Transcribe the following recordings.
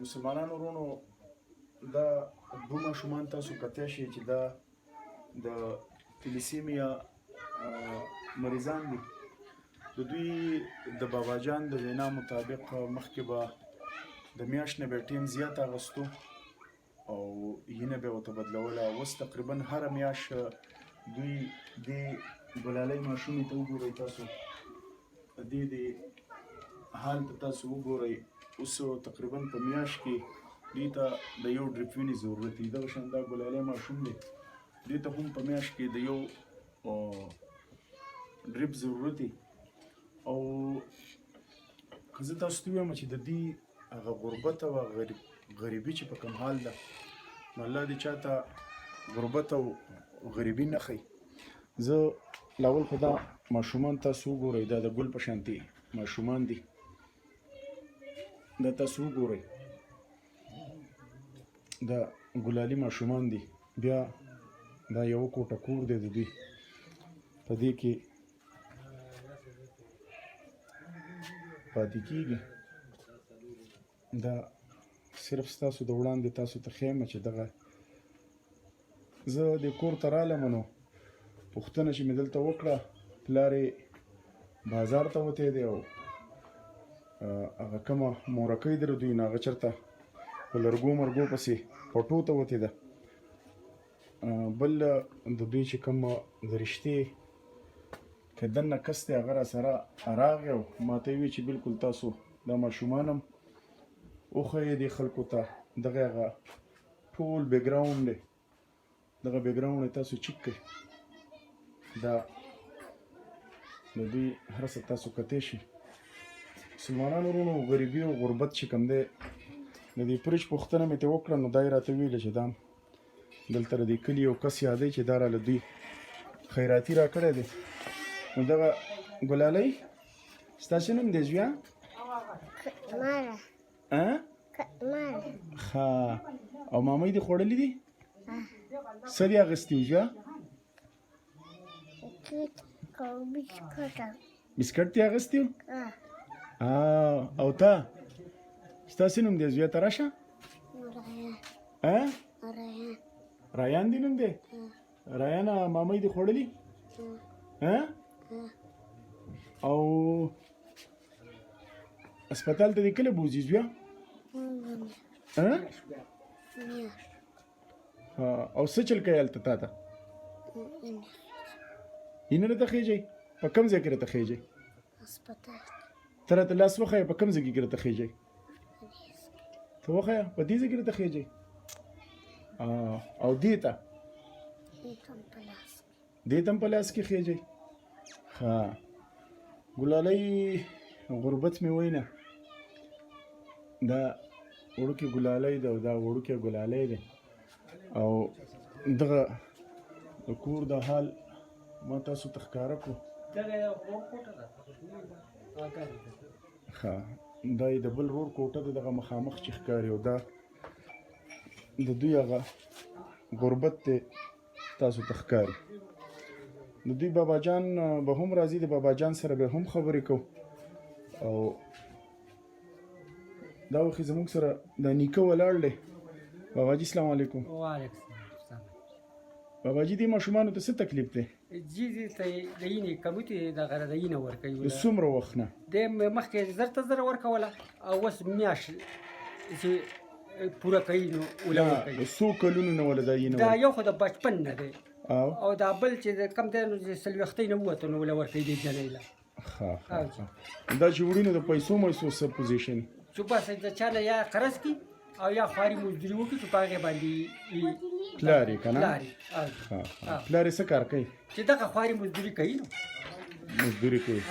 مسلمانانو ورونو دا دوه ماشومان تاسو کتای شئ چې دا د تلیسیمیا مریضان دي. د دوی د بابا جان د وینا مطابق مخکې به د میاشت نه به ټیم زیات اغوستو او وینه به ورته بدلوله. اوس تقریبا هره میاشت دوی دې ګلالۍ ماشومې ته وګورئ، تاسو دې حال ته تاسو وګورئ. اوس تقریبا په میاشت کې دې ته د یو ډریپ وینې ضرورت دی. دغه شان دا ګلالۍ ماشوم دی، دې ته هم په میاشت کې د یو ډریپ ضرورت دی. او که زه تاسو ته ووایم چې د دې هغه غربت او غریبي چې په کوم حال ده، نو الله دې چاته غربت او غریبي نه ښیي. زه لاول خو دا ماشومان تاسو وګورئ، دا د ګل په شانتې ماشومان دي، دا تاسو وګورئ، دا ګلالي ماشومان دي. بیا دا یو کوټه کور دی د دوی، په دې کې پاتې کېږي. دا صرف ستاسو د وړاندې تاسو ته ښیم چې دغه زه د کور ته رالم، نو پوښتنه چې مې دلته وکړه، پلار یې بازار ته وتی دی او هغه کومه مورکۍ ده د دوی نه، هغه چېرته په لرګو مرګو پسې پټو ته وتې ده. بل د دوی چې کوم د رشتې که دننه کس دی، هغه راسره راغی او ما ته یې وویل چې بلکل تاسو دا ماشومان هم وښیئ دې خلکو ته. دغه هغه ټول بیکګراونډ دی، دغه بیکګراونډ یې تاسو چیک کړئ. دا د دوی هر څه تاسو کتی شي. مسلمانانو ورونو، غریبي او غربت چې کوم دی، د دې پرېچ پوښتنه مې ترې وکړه، نو دا یې راته ویله چې دا دلته د دې کلي یو کس یادوي چې دا راله دوی خیراتي راکړی دی. نو دغه ګلالۍ ستاسو نوم دی زویه؟ ښه، او مامۍ دې خوړلي دي؟ څه دې اخیستي وو زویه؟ بسکټ دې اخیستي وو؟ او ته ستاسو نوم دی زویه؟ ته راشه. رایان دې نوم دی؟ رایانه مامۍ دې خوړلي؟ او هسپتال ته دې کله بوځي زویه؟ او څه چل کوي هلته تا ته؟ هینه راته خېږئ؟ په کوم ځای کې راته خېږئ؟ ته راته لاس وښیه، په کوم ځای کې راته خېږئ؟ ته وښیه، په دې ځای کې راته خېږئ؟ او دې ته؟ دې ته هم په لاس کې خېږئ؟ ښه، ګلالۍ غربت مې وینه، دا وړوکې ګلالۍ ده او دا وړوکی ګلالۍ دی. او دغه د کور د حال ما تاسو ته ښکاره کړو. ښه، دا یې د بل ورور کوټه ده، دغه مخامخ چې ښکاري، او دا د دوی هغه غربت دی تاسو ته ښکاري. د دوی بابا جان به هم راځي، د بابا جان سره به هم خبرې کوو. او دا وخت زموږ سره دا نیکه ولاړ دی. بابا جي سلام علیکم. وعلیکم السلام. بابا جي دې ماشومانو ته څه تکلیف دی؟ جی دې ته د یینې کبوتې دغه د یینه ورکوي. د څومره وخت نه؟ د مخکې زر ته زر ورکوله، او اوس میاشت چې پوره کوي نو وله ورکوي. د څو کلونو نه وله دا یینه؟ دا یو خو د بچپن نه دی، او دا بل چې کم دی نو چې څلوېښتۍ نه ووته نو وله ورکوي دې جنۍ له. ښه، دا چې وړي نو د پیسو میسو څه پوزیشن؟ چې بس د چا نه یا قرض کړي او یا خواري مزدوري وکړي، چې په هغې باندې پلار یې که نه؟ پلار یې څه کار کوي؟ چې دغه خواري مزدوري کوي نو مزدوري کوي.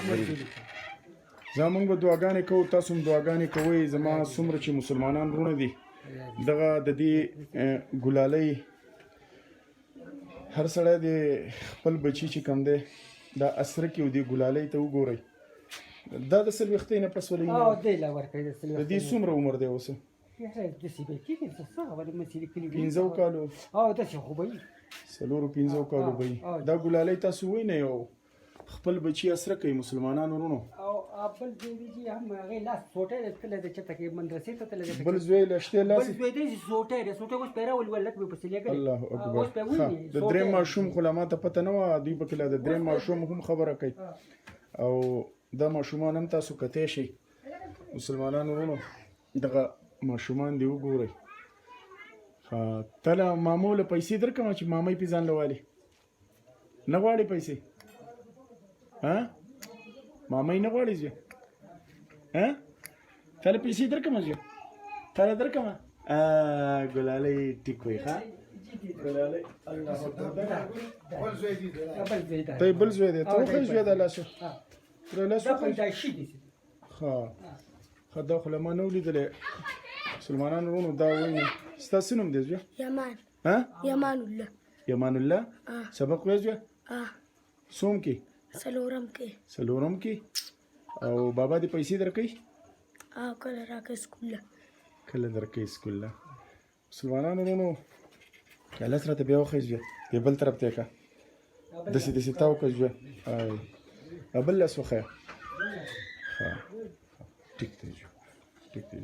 زمونږ به دعاګانې کوو، تاسو هم دعاګانې کوئ. زما څومره چې مسلمانان وروڼه دي، دغه د دې ګلالۍ هر سړی د خپل بچي چې کوم دی دا اسره کې، او دې ګلالۍ ته وګورئ، دا د څلوېښتۍ نه پس ولې دی له ورکوي. د دې څومره عمر دی اوس؟ 15 کالو. او داسې خو به وي، 4-5 کالو به وي. دا ګلالۍ تاسو وینئ او خپل بچي اسره کوي مسلمانان ورونو او بل زوی دی چې هم هغې لاس سوټی دی تللی دی چېرته کې مدرسې ته تللی دی بل زوی لشتې بل لاسې زوی دی چې سوټی دی سوټی اوس پیره ولولت مې پسې لېږلی الله اوس اکبر پې ویني د درېم ماشوم خو لا ماته پته نه وه دوی پکې لا د درېم ماشوم هم خبره کوي او دا ماشومان هم تاسو کتی شئ مسلمانان ورونو دغه ماشومان دې وګورئ ته له مامو له پیسې درکړم چې مامۍ پې ځان له والي نه غواړې پیسې مامۍ نه غواړې زوی تا له پیسې درکړم زوی تا له درکړم ګلالۍ ټیک وایي ښه ګلالۍ الله اکبر ته یې بل زوی دی ته وښیې زوی دا لاسو دا لاسو دا پیدا شي دي ښه دا خو له ما نه و لیدلی مسلمانان ورونو دا وایي ستا څه نوم دی زوی یمان ها یمان الله یمان الله سبق وایې زوی څوم کې سلورم کې څلورم کې او بابا دې پیسې درکوي کله راکې سکول کله درکوي سکول له مسلمانانو ورونو کالس راته بیا وښیې زوی دې بل طرف ته یې که داسې داسې تاو که زوی بل لاس وښیه ټیک دی زوی ټیک دی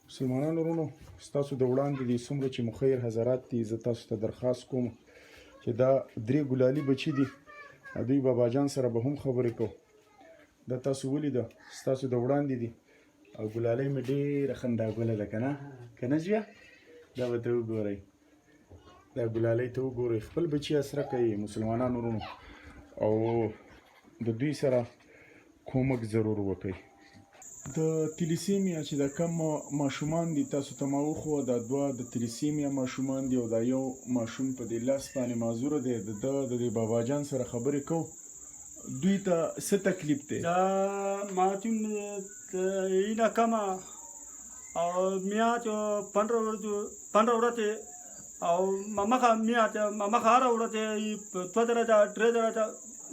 مسلمانانو ورونو ستاسو د وړاندې دي څومره چې مخیر حضرات دي زه تاسو ته درخواست کوم چې دا درې ګلالي بچي دي دوی بابا جان سره به هم خبرې کوو دا تاسو ولیده ستاسو د وړاندې دي او ګلالۍ مې ډېره خنداګله ده که نه که نه زویه دا به ته وګورئ دا ګلالۍ ته وګورئ خپل بچي اسره کوي مسلمانانو ورونو او د دوی سره کومک ضرور وکړئ د تلیسیمیا چې دا کم ماشومان دي تاسو ته ما وښوه دا دوه د تلیسیمیا ماشومان دي او دا یو ماشوم په دې لاس باندې معذوره دی د دې بابا جان سره خبرې کوو دوی ته څه تکلیف دی دا ماشوم اینا کما او میاچ 15 ورځې او مامخه میاچ مامخه هر ورځې په درجه درې درجه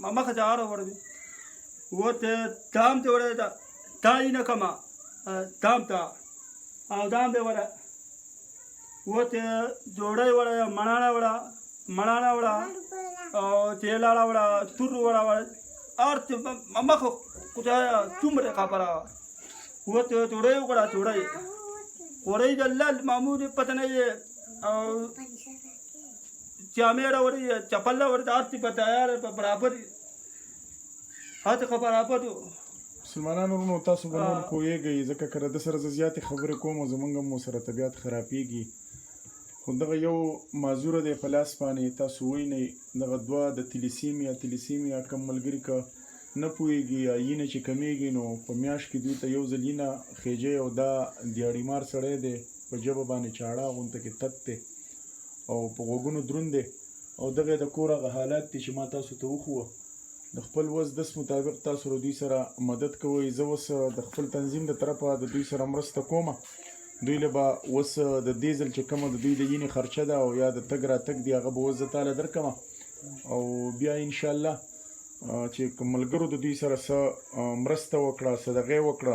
مامخه هر ورځې وته دام ته ورځه تا اینا کما دام ته او دام به وره وته جوړای وره مڼاړه وره او تیلاړه وره تور وره ارت مامخه کوته څومره خبره وته جوړای وره جوړای وره جلال معمول پته نه او چامیړه وره چپل وره ارت پته یار برابر هاته خبره پاتو مسلمانانو ورونو تاسو به نور پوهېږئ ځکه که د سره زه زیاتې خبرې کوم زموږ هم ورسره طبیعت خرابېږي خو دغه یو معذوره دی په لاس باندې تاسو وینئ دغه دوه د تلیسیمیا کم ملګري که نه پوهېږي یا یینه چې کمیږي نو په میاشت کې دوی ته یو ځل یینه خیجی او دا دیاړیمار سړی دی په ژبه باندې چاړه غونته کې تت دی او په غوږونو دروند دی او دغه د کور هغه حالات دي چې ما تاسو ته وښوه د خپل وس دس مطابق تاسو له دوی سره مدد کوئ زه اوس د خپل تنظیم د طرفه د دوی سره مرسته کومه دوی له به اوس د دې ځل چې کومه د دوی د یینې خرچه ده او یا د تګ راتګ دی هغه به اوس زه تاله درکړمه او بیا انشاءالله چې کوم ملګرو د دوی سره څه مرسته وکړه صدقې وکړه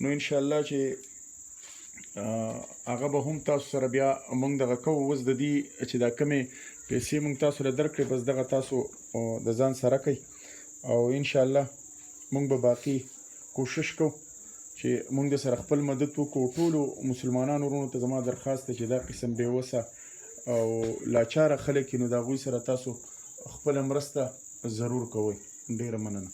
نو انشاءالله چې هغه به هم تاسو سره بیا موږ دغه کوو اوس د دې چې دا کمې پیسې موږ تاسو له درکړې بس دغه تاسو د ځان سره کوئ او انشاءالله موږ به باقي کوشش کوو چې موږ د سره خپل مدد وکړو ټولو مسلمانانو ورونو ته زما درخواست دی چې دا قسم بېوسه او لاچاره خلک نو د هغوی سره تاسو خپله مرسته ضرور کوئ ډېره مننه